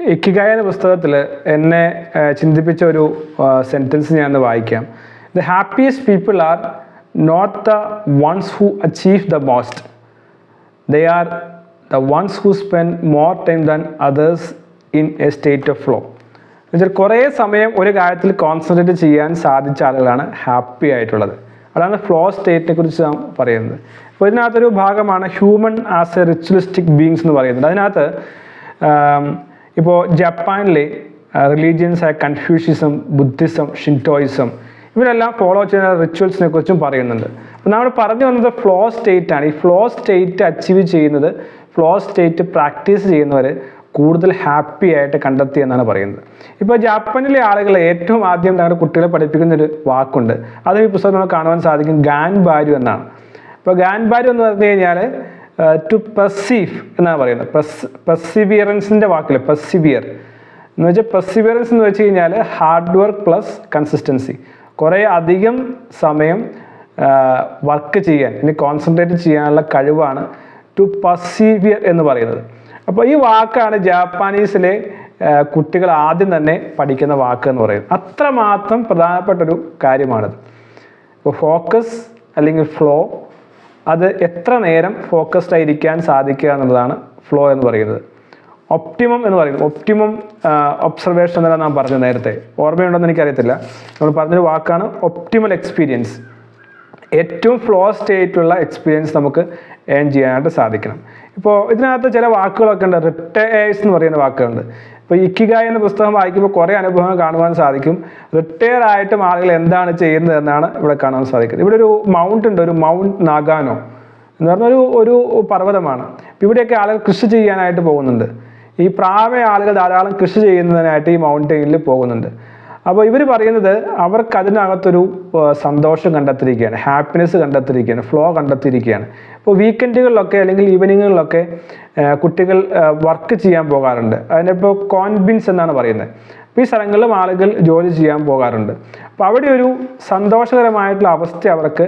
ഇക്കിഗായ എന്ന പുസ്തകത്തിൽ എന്നെ ചിന്തിപ്പിച്ച ഒരു സെൻറ്റൻസ് ഞാൻ വായിക്കാം. The happiest people are not the ones who achieve the most, they are the ones who spend more time than others in a state of flow. എന്നുവെച്ചാൽ കുറേ സമയം ഒരു കാര്യത്തിൽ കോൺസെൻട്രേറ്റ് ചെയ്യാൻ സാധിച്ച ആളുകളാണ് ഹാപ്പി ആയിട്ടുള്ളത്. അതാണ് ഫ്ലോ സ്റ്റേറ്റിനെ കുറിച്ച് നാം പറയുന്നത്. അപ്പോൾ ഇതിനകത്തൊരു ഭാഗമാണ് human as A ritualistic beings എന്ന് പറയുന്നത്. അതിനകത്ത് ഇപ്പോൾ ജപ്പാനിലെ റിലീജിയൻസായ കൺഫ്യൂഷ്യസം, ബുദ്ധിസം, ഷിൻറ്റോയിസം ഇവരെല്ലാം ഫോളോ ചെയ്യുന്ന റിച്വൽസിനെ കുറിച്ചും പറയുന്നുണ്ട്. അപ്പോൾ നമ്മൾ പറഞ്ഞു വന്നത് ഫ്ലോ സ്റ്റേറ്റ് ആണ്. ഈ ഫ്ലോ സ്റ്റേറ്റ് അച്ചീവ് ചെയ്യുന്നത്, ഫ്ലോ സ്റ്റേറ്റ് പ്രാക്ടീസ് ചെയ്യുന്നവർ കൂടുതൽ ഹാപ്പി ആയിട്ട് കണ്ടെത്തി എന്നാണ് പറയുന്നത്. ഇപ്പോൾ ജപ്പാനിലെ ആളുകൾ ഏറ്റവും ആദ്യം തങ്ങളുടെ കുട്ടികളെ പഠിപ്പിക്കുന്നൊരു വാക്കുണ്ട്. അതും ഈ പുസ്തകം നമുക്ക് കാണുവാൻ സാധിക്കും. ഗാൻബാരു എന്നാണ്. അപ്പോൾ ഗാൻബാരു എന്ന് പറഞ്ഞു കഴിഞ്ഞാൽ ടു പെർസീവ് എന്നാണ് പറയുന്നത്. പെർസിവിയറൻസിൻ്റെ വാക്കിൽ പെർസിവിയർ എന്ന് വെച്ചാൽ, പെർസിവിയറൻസ് എന്ന് വെച്ച് കഴിഞ്ഞാൽ ഹാർഡ് വർക്ക് പ്ലസ് കൺസിസ്റ്റൻസി. കുറേ അധികം സമയം വർക്ക് ചെയ്യാൻ, ഇനി കോൺസെൻട്രേറ്റ് ചെയ്യാനുള്ള കഴിവാണ് ടു പെർസീവിയർ എന്ന് പറയുന്നത്. അപ്പോൾ ഈ വാക്കാണ് ജാപ്പാനീസിലെ കുട്ടികൾ ആദ്യം തന്നെ പഠിക്കുന്ന വാക്ക് എന്ന് പറയുന്നത്. അത്രമാത്രം പ്രധാനപ്പെട്ടൊരു കാര്യമാണിത്. ഇപ്പോൾ ഫോക്കസ് അല്ലെങ്കിൽ ഫ്ലോ, അത് എത്ര നേരം ഫോക്കസ്ഡ് ആയിരിക്കാൻ സാധിക്കുക എന്നുള്ളതാണ് ഫ്ലോ എന്ന് പറയുന്നത്. ഒപ്റ്റിമം എന്ന് പറയുന്നത്, ഒപ്റ്റിമം ഒബ്സർവേഷൻ എന്നല്ല നാം പറഞ്ഞു നേരത്തെ, ഓർമ്മയുണ്ടെന്ന് എനിക്കറിയത്തില്ല. നമ്മൾ പറഞ്ഞൊരു വാക്കാണ് ഒപ്റ്റിമൽ എക്സ്പീരിയൻസ്. ഏറ്റവും ഫ്ലോ സ്റ്റേറ്റുള്ള എക്സ്പീരിയൻസ് നമുക്ക് ഏൺ ചെയ്യാനായിട്ട് സാധിക്കണം. ഇപ്പോൾ ഇതിനകത്ത് ചില വാക്കുകളൊക്കെ ഉണ്ട്. റിട്ടയേഴ്സ് എന്ന് പറയുന്ന വാക്കുകളുണ്ട്. ഇപ്പോൾ ഇക്കിഗായ എന്ന പുസ്തകം വായിക്കുമ്പോൾ കുറേ അനുഭവങ്ങൾ കാണുവാൻ സാധിക്കും. റിട്ടയർ ആയിട്ടും ആളുകൾ എന്താണ് ചെയ്യുന്നത് എന്നാണ് ഇവിടെ കാണാൻ സാധിക്കുന്നത്. ഇവിടെ ഒരു മൗണ്ട് ഉണ്ട്, ഒരു മൗണ്ട് നാഗാനോ എന്ന് പറഞ്ഞ ഒരു പർവ്വതമാണ്. ഇവിടെയൊക്കെ ആളുകൾ കൃഷി ചെയ്യാനായിട്ട് പോകുന്നുണ്ട്. ഈ പ്രായ ആളുകൾ ധാരാളം കൃഷി ചെയ്യുന്നതിനായിട്ട് ഈ മൗണ്ടെയിനിൽ പോകുന്നുണ്ട്. അപ്പോൾ ഇവർ പറയുന്നത് അവർക്ക് അതിനകത്തൊരു സന്തോഷം കണ്ടെത്തിയിരിക്കുകയാണ്, ഹാപ്പിനെസ് കണ്ടെത്തിയിരിക്കുകയാണ്, ഫ്ലോ കണ്ടെത്തിയിരിക്കുകയാണ്. ഇപ്പോൾ വീക്കെൻഡുകളിലൊക്കെ അല്ലെങ്കിൽ ഈവനിങ്ങുകളിലൊക്കെ കുട്ടികൾ വർക്ക് ചെയ്യാൻ പോകാറുണ്ട്. അതിനിപ്പോൾ കോൺബിൻസ് എന്നാണ് പറയുന്നത്. അപ്പോൾ ഈ സ്ഥലങ്ങളിലും ആളുകൾ ജോലി ചെയ്യാൻ പോകാറുണ്ട്. അപ്പോൾ അവിടെ ഒരു സന്തോഷകരമായിട്ടുള്ള അവസ്ഥ അവർക്ക്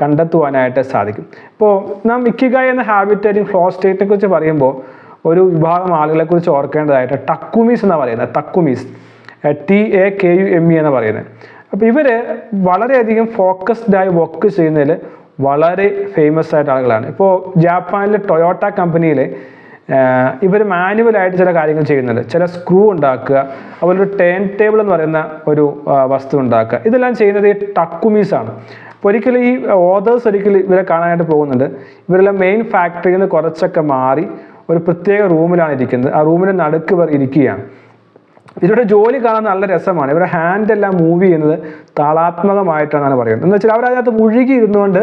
കണ്ടെത്തുവാനായിട്ട് സാധിക്കും. ഇപ്പോൾ നാം ഇക്കിഗായ എന്ന ഹാബിറ്റ് അല്ലെങ്കിൽ ഫ്ലോ സ്റ്റേറ്റിനെ കുറിച്ച് പറയുമ്പോൾ ഒരു വിഭാഗം ആളുകളെ കുറിച്ച് ഓർക്കേണ്ടതായിട്ട് ടക്കുമീസ് എന്നാണ് പറയുന്നത്. ടക്കുമീസ്, TAKUME എന്ന് പറയുന്നത്. അപ്പോൾ ഇവർ വളരെയധികം ഫോക്കസ്ഡായി വർക്ക് ചെയ്യുന്നതിൽ വളരെ ഫേമസ് ആയിട്ട് ആളുകളാണ്. ഇപ്പോൾ ജാപ്പാനിലെ ടൊയോട്ട കമ്പനിയിൽ ഇവർ മാനുവലായിട്ട് ചില കാര്യങ്ങൾ ചെയ്യുന്നുണ്ട്. ചില സ്ക്രൂ ഉണ്ടാക്കുക, അതുപോലെ ഒരു ടേൺ ടേബിൾ എന്ന് പറയുന്ന ഒരു വസ്തു ഉണ്ടാക്കുക. ഇതെല്ലാം ചെയ്യുന്നത് ഈ ടക്കുമീസാണ്. അപ്പോൾ ഒരിക്കലും ഈ ഓതേഴ്സ് ഒരിക്കലും ഇവരെ കാണാനായിട്ട് പോകുന്നുണ്ട്. ഇവരെല്ലാം മെയിൻ ഫാക്ടറിയിൽ നിന്ന് കുറച്ചൊക്കെ മാറി ഒരു പ്രത്യേക റൂമിലാണ് ഇരിക്കുന്നത്. ആ റൂമിന് നടുക്ക് ഇവർ ഇരിക്കുകയാണ്. ഇവരുടെ ജോലി കാണാൻ നല്ല രസമാണ്. ഇവരുടെ ഹാൻഡെല്ലാം മൂവ് ചെയ്യുന്നത് താളാത്മകമായിട്ടാണ് പറയുന്നത്. എന്ന് വെച്ചാൽ അവരതിനകത്ത് മുഴുകി ഇരുന്നുകൊണ്ട്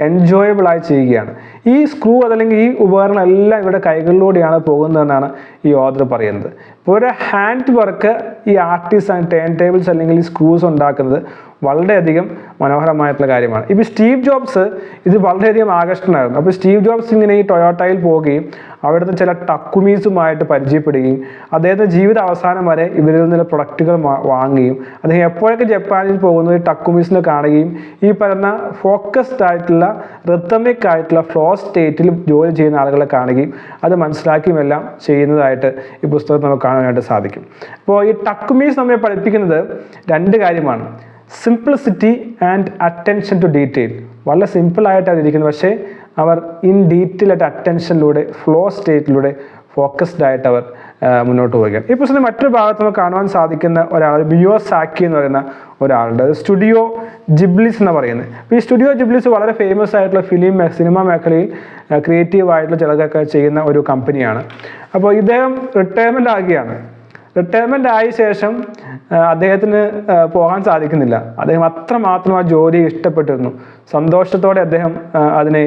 എൻജോയബിളായി ചെയ്യുകയാണ്. ഈ സ്ക്രൂ അതല്ലെങ്കിൽ ഈ ഉപകരണം എല്ലാം ഇവിടെ കൈകളിലൂടെയാണ് പോകുന്നതെന്നാണ് ഈ ഓതർ പറയുന്നത്. ഇപ്പോൾ ഒരു ഹാൻഡ് വർക്ക് ഈ ആർട്ടിസ്റ്റ് ടേൺ ടേബിൾസ് അല്ലെങ്കിൽ ഈ സ്ക്രൂസ് ഉണ്ടാക്കുന്നത് വളരെയധികം മനോഹരമായിട്ടുള്ള കാര്യമാണ്. ഇപ്പോൾ സ്റ്റീവ് ജോബ്സ് ഇത് വളരെയധികം ആകർഷണമായിരുന്നു. അപ്പോൾ സ്റ്റീവ് ജോബ്സ് ഇങ്ങനെ ഈ ടൊയോട്ടയിൽ പോവുകയും അവിടുത്തെ ചില ടക്കുമീസുമായിട്ട് പരിചയപ്പെടുകയും അദ്ദേഹത്തെ ജീവിത അവസാനം വരെ ഇവരിൽ നിന്നുള്ള പ്രൊഡക്റ്റുകൾ വാങ്ങുകയും അദ്ദേഹം എപ്പോഴൊക്കെ ജപ്പാനിൽ പോകുന്നത് ടക്കുമീസിനെ കാണുകയും ഈ പറയുന്ന ഫോക്കസ്ഡ് ആയിട്ടുള്ള റിതമിക് ആയിട്ടുള്ള ഫ്ലോ സ്റ്റേറ്റിൽ ജോലി ചെയ്യുന്ന ആളുകളെ കാണുകയും അത് മനസ്സിലാക്കിയും എല്ലാം ചെയ്യുന്നതായിട്ട് ഈ പുസ്തകത്തിൽ നമുക്ക് കാണാനായിട്ട് സാധിക്കും. അപ്പോൾ ഈ ടക്കുമീസ് നമ്മെ പഠിപ്പിക്കുന്നത് രണ്ട് കാര്യമാണ്: simplicity and attention to detail. വളരെ സിമ്പിളായിട്ടാണ് ഇരിക്കുന്നത്, പക്ഷേ അവർ ഇൻ ഡീറ്റെയിൽ ആയിട്ട് അറ്റൻഷനിലൂടെ ഫ്ലോ സ്റ്റേറ്റിലൂടെ ഫോക്കസ്ഡ് ആയിട്ട് അവർ മുന്നോട്ട് പോവുകയാണ്. ഈ പുസ്തകത്തിൽ മറ്റൊരു ഭാഗത്ത് നമുക്ക് കാണുവാൻ സാധിക്കുന്ന ഒരാൾ മിയാസാക്കി എന്ന് പറയുന്ന ഒരാളുണ്ട്. അത് സ്റ്റുഡിയോ ജിബ്ലിസ് എന്ന് പറയുന്നത്. അപ്പോൾ ഈ സ്റ്റുഡിയോ ജിബ്ലിസ് വളരെ ഫേമസ് ആയിട്ടുള്ള സിനിമ മേഖലയിൽ ക്രിയേറ്റീവ് ആയിട്ടുള്ള ചിലതൊക്കെ ചെയ്യുന്ന ഒരു കമ്പനിയാണ്. അപ്പോൾ ഇദ്ദേഹം റിട്ടയർമെൻ്റ് ആകുകയാണ്. റിട്ടയർമെൻ്റ് ആയ ശേഷം അദ്ദേഹത്തിന് പോകാൻ സാധിക്കുന്നില്ല. അദ്ദേഹം അത്രമാത്രം ആ ജോലി ഇഷ്ടപ്പെട്ടിരുന്നു. സന്തോഷത്തോടെ അദ്ദേഹം അതിനെ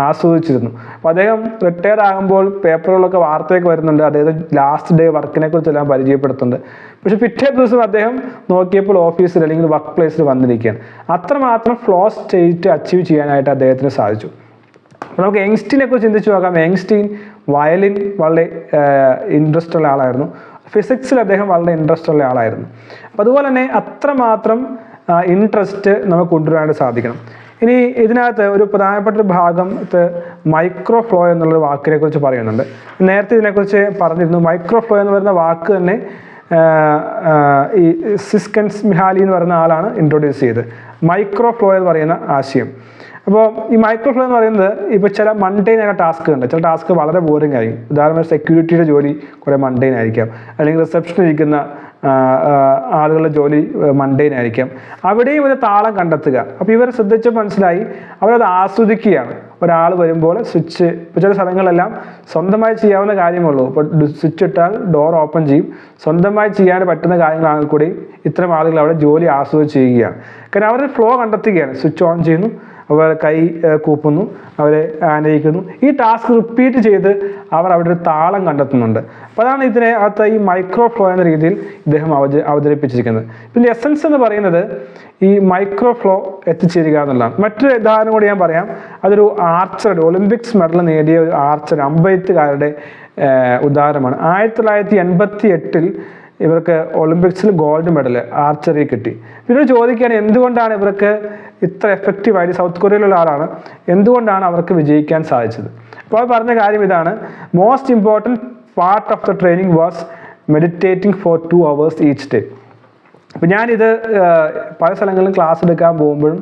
ആസ്വദിച്ചിരുന്നു. അപ്പോൾ അദ്ദേഹം റിട്ടയർ ആകുമ്പോൾ പേപ്പറുകളൊക്കെ വാർത്തയൊക്കെ വരുന്നുണ്ട്. അദ്ദേഹം ലാസ്റ്റ് ഡേ വർക്കിനെ കുറിച്ചെല്ലാം പരിചയപ്പെടുത്തുന്നുണ്ട്. പക്ഷെ പിറ്റേ ദിവസം അദ്ദേഹം നോക്കിയപ്പോൾ ഓഫീസിൽ അല്ലെങ്കിൽ വർക്ക് പ്ലേസിൽ വന്നിരിക്കുകയാണ്. അത്രമാത്രം ഫ്ലോ സ്റ്റേറ്റ് അച്ചീവ് ചെയ്യാനായിട്ട് അദ്ദേഹത്തിന് സാധിച്ചു. അപ്പോൾ നമുക്ക് യങ്സ്റ്റീനെ കുറിച്ച് ചിന്തിച്ചു നോക്കാം. യങ്സ്റ്റീൻ വയലിൻ വളരെ ഇൻട്രസ്റ്റ് ഉള്ള ആളായിരുന്നു. ഫിസിക്സിൽ അദ്ദേഹം വളരെ ഇൻട്രസ്റ്റ് ഉള്ള ആളായിരുന്നു. അപ്പോൾ അതുപോലെ തന്നെ അത്രമാത്രം ഇൻട്രസ്റ്റ് നമുക്ക് കൊണ്ടുവരാനായിട്ട് സാധിക്കണം. ഇനി ഇതിനകത്ത് ഒരു പ്രധാനപ്പെട്ട ഒരു ഭാഗത്ത് മൈക്രോ ഫ്ലോ എന്നുള്ളൊരു വാക്കിനെ കുറിച്ച് പറയുന്നുണ്ട്. നേരത്തെ ഇതിനെക്കുറിച്ച് പറഞ്ഞിരുന്നു. മൈക്രോ ഫ്ലോ എന്ന് പറയുന്ന വാക്ക് തന്നെ ഈ സിസ്കൻസ് മിഹാലി എന്ന് പറയുന്ന ആളാണ് ഇൻട്രൊഡ്യൂസ് ചെയ്തത്, മൈക്രോ ഫ്ലോ എന്ന് പറയുന്ന ആശയം. അപ്പോൾ ഈ മൈക്രോ ഫ്ലോ എന്ന് പറയുന്നത് ഇപ്പോൾ ചില മൺഡെയിൻ ആയ ടാസ്ക് ഉണ്ട്. ചില ടാസ്ക് വളരെ ബോറിംഗ് ആയിരിക്കും. ഉദാഹരണത്തിന് സെക്യൂരിറ്റിയുടെ ജോലി കുറേ മൺഡെയിൻ ആയിരിക്കാം, അല്ലെങ്കിൽ റിസപ്ഷനിൽ ഇരിക്കുന്ന ആളുകളുടെ ജോലി മൺഡെയിൻ ആയിരിക്കാം. അവിടെയും ഒരു താളം കണ്ടെത്തുക. അപ്പോൾ ഇവർ ശ്രദ്ധിച്ച് മനസ്സിലായി അവരത് ആസ്വദിക്കുകയാണ്. ഒരാൾ വരുമ്പോൾ സ്വിച്ച്, ഇപ്പോൾ ചില സ്ഥലങ്ങളെല്ലാം സ്വന്തമായി ചെയ്യാവുന്ന കാര്യമുള്ളൂ. ഇപ്പോൾ സ്വിച്ച് ഇട്ടാൽ ഡോർ ഓപ്പൺ ചെയ്യും. സ്വന്തമായി ചെയ്യാൻ പറ്റുന്ന കാര്യങ്ങളാണെങ്കിൽ കൂടി ഇത്തരം ആളുകൾ അവിടെ ജോലി ആസ്വദിച്ച് ചെയ്യുകയാണ്. കാരണം അവർ ഫ്ലോ കണ്ടെത്തുകയാണ്. സ്വിച്ച് ഓൺ ചെയ്യുന്നു, അവർ കൈ കൂപ്പുന്നു, അവരെ ആനയിക്കുന്നു. ഈ ടാസ്ക് റിപ്പീറ്റ് ചെയ്ത് അവർ അവിടെ ഒരു താളം കണ്ടെത്തുന്നുണ്ട്. അപ്പോൾ അതാണ് ഇതിനെ അകത്ത് ഈ മൈക്രോ ഫ്ലോ എന്ന രീതിയിൽ ഇദ്ദേഹം അവതരിപ്പിച്ചിരിക്കുന്നത്. ഇതിൻ്റെ എസൻസ് എന്ന് പറയുന്നത് ഈ മൈക്രോ ഫ്ലോ എത്തിച്ചേരുക എന്നുള്ളതാണ്. മറ്റൊരു ഉദാഹരണം കൂടി ഞാൻ പറയാം. അതൊരു ആർച്ചറുടെ ഒളിമ്പിക്സ് മെഡൽ നേടിയ ഒരു ആർച്ചർ, അമ്പെയ്ത്തുകാരുടെ ഉദാഹരണമാണ്. 1988 ഇവർക്ക് ഒളിമ്പിക്സിൽ ഗോൾഡ് മെഡൽ ആർച്ചറി കിട്ടി. ഇവർ ചോദിക്കുകയാണ് എന്തുകൊണ്ടാണ് ഇവർക്ക് ഇത്ര എഫക്റ്റീവായിട്ട്, സൗത്ത് കൊറിയയിലുള്ള ആളാണ്, എന്തുകൊണ്ടാണ് അവർക്ക് വിജയിക്കാൻ സാധിച്ചത്? അപ്പോൾ അവർ പറഞ്ഞ കാര്യം ഇതാണ്: most important part of the training was meditating for 2 hours each day. അപ്പോൾ ഞാനിത് പല സ്ഥലങ്ങളിലും ക്ലാസ് എടുക്കാൻ പോകുമ്പോഴും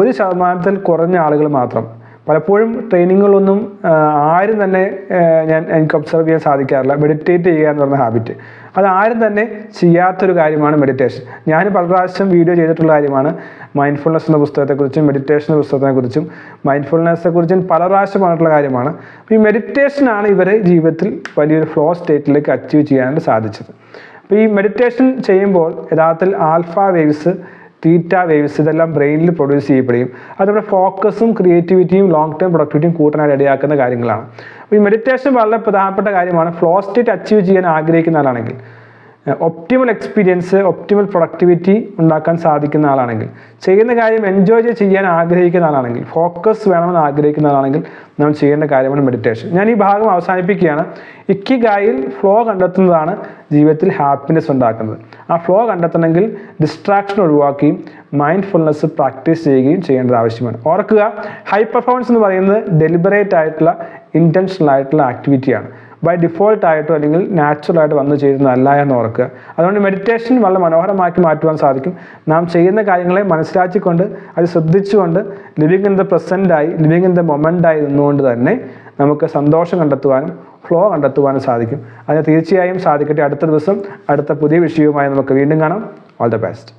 1% കുറഞ്ഞ ആളുകൾ മാത്രം, പലപ്പോഴും ട്രെയിനിങ്ങുകളൊന്നും ആരും തന്നെ എനിക്ക് ഒബ്സർവ് ചെയ്യാൻ സാധിക്കാറില്ല മെഡിറ്റേറ്റ് ചെയ്യുക എന്ന് പറഞ്ഞ ഹാബിറ്റ്. അത് ആരും തന്നെ ചെയ്യാത്തൊരു കാര്യമാണ് മെഡിറ്റേഷൻ. ഞാൻ പല പ്രാവശ്യം വീഡിയോ ചെയ്തിട്ടുള്ള കാര്യമാണ്. മൈൻഡ്ഫുൾനെസ് എന്ന പുസ്തകത്തെക്കുറിച്ചും മെഡിറ്റേഷൻ എന്ന പുസ്തകത്തെക്കുറിച്ചും മൈൻഡ്ഫുൾനെസ്സെക്കുറിച്ചും പല പ്രാവശ്യം പറഞ്ഞിട്ടുള്ള കാര്യമാണ്. അപ്പോൾ ഈ മെഡിറ്റേഷനാണ് ഇവരെ ജീവിതത്തിൽ വലിയൊരു ഫ്ലോ സ്റ്റേറ്റിലേക്ക് അച്ചീവ് ചെയ്യാനായിട്ട് സാധിച്ചത്. അപ്പോൾ ഈ മെഡിറ്റേഷൻ ചെയ്യുമ്പോൾ യഥാർത്ഥത്തിൽ ആൽഫ വേവ്സ്, തീറ്റ വേവ്സ് ഇതെല്ലാം ബ്രെയിനിൽ പ്രൊഡ്യൂസ് ചെയ്യപ്പെടുകയും അത് നമ്മുടെ ഫോക്കസും ക്രിയേറ്റിവിറ്റിയും ലോങ് ടേം പ്രൊഡക്ടിവിറ്റിയും കൂട്ടാനായിട്ട് ഇടയാക്കുന്ന കാര്യങ്ങളാണ്. അപ്പോൾ ഈ മെഡിറ്റേഷൻ വളരെ പ്രധാനപ്പെട്ട കാര്യമാണ്. ഫ്ലോ സ്റ്റേറ്റ് അച്ചീവ് ചെയ്യാൻ ആഗ്രഹിക്കുന്ന ആളാണെങ്കിൽ, ഒപ്റ്റിമൽ എക്സ്പീരിയൻസ്, ഒപ്റ്റിമൽ പ്രൊഡക്ടിവിറ്റി ഉണ്ടാക്കാൻ സാധിക്കുന്ന ആളാണെങ്കിൽ, ചെയ്യുന്ന കാര്യം എൻജോയ് ചെയ്യാൻ ആഗ്രഹിക്കുന്ന ആളാണെങ്കിൽ, ഫോക്കസ് വേണമെന്ന് ആഗ്രഹിക്കുന്ന ആളാണെങ്കിൽ നമ്മൾ ചെയ്യേണ്ട കാര്യമാണ് മെഡിറ്റേഷൻ. ഞാൻ ഈ ഭാഗം അവസാനിപ്പിക്കുകയാണ്. ഇക്കിഗായിൽ ഫ്ലോ കണ്ടെത്തുന്നതാണ് ജീവിതത്തിൽ ഹാപ്പിനെസ് ഉണ്ടാക്കുന്നത്. ആ ഫ്ലോ കണ്ടെത്തണമെങ്കിൽ ഡിസ്ട്രാക്ഷൻ ഒഴിവാക്കുകയും മൈൻഡ്ഫുൾനെസ് പ്രാക്ടീസ് ചെയ്യുകയും ചെയ്യേണ്ടത് ആവശ്യമാണ്. ഓർക്കുക, ഹൈ പെർഫോമൻസ് എന്ന് പറയുന്നത് ഡെലിബറേറ്റ് ആയിട്ടുള്ള, ഇൻറ്റൻഷണൽ ആയിട്ടുള്ള ആക്ടിവിറ്റിയാണ്. ബൈ ഡിഫോൾട്ട് ആയിട്ടോ അല്ലെങ്കിൽ നാച്ചുറലായിട്ട് വന്നു ചേരുന്നതല്ല എന്ന് ഓർക്കുക. അതുകൊണ്ട് മെഡിറ്റേഷൻ വളരെ മനോഹരമാക്കി മാറ്റുവാൻ സാധിക്കും. നാം ചെയ്യുന്ന കാര്യങ്ങളെ മനസ്സിലാക്കിക്കൊണ്ട് അത് ശ്രദ്ധിച്ചുകൊണ്ട് ലിവിങ് ഇൻ ദ പ്രസൻറ്റായി, ലിവിങ് ഇൻ ദ മൊമെൻ്റായി നിന്നുകൊണ്ട് തന്നെ നമുക്ക് സന്തോഷം കണ്ടെത്തുവാനും ഫ്ലോ കണ്ടെത്തുവാനും സാധിക്കും. അതിന് തീർച്ചയായും സാധിക്കട്ടെ. അടുത്ത ദിവസം അടുത്ത പുതിയ വിഷയവുമായി നമുക്ക് വീണ്ടും കാണാം. All the best.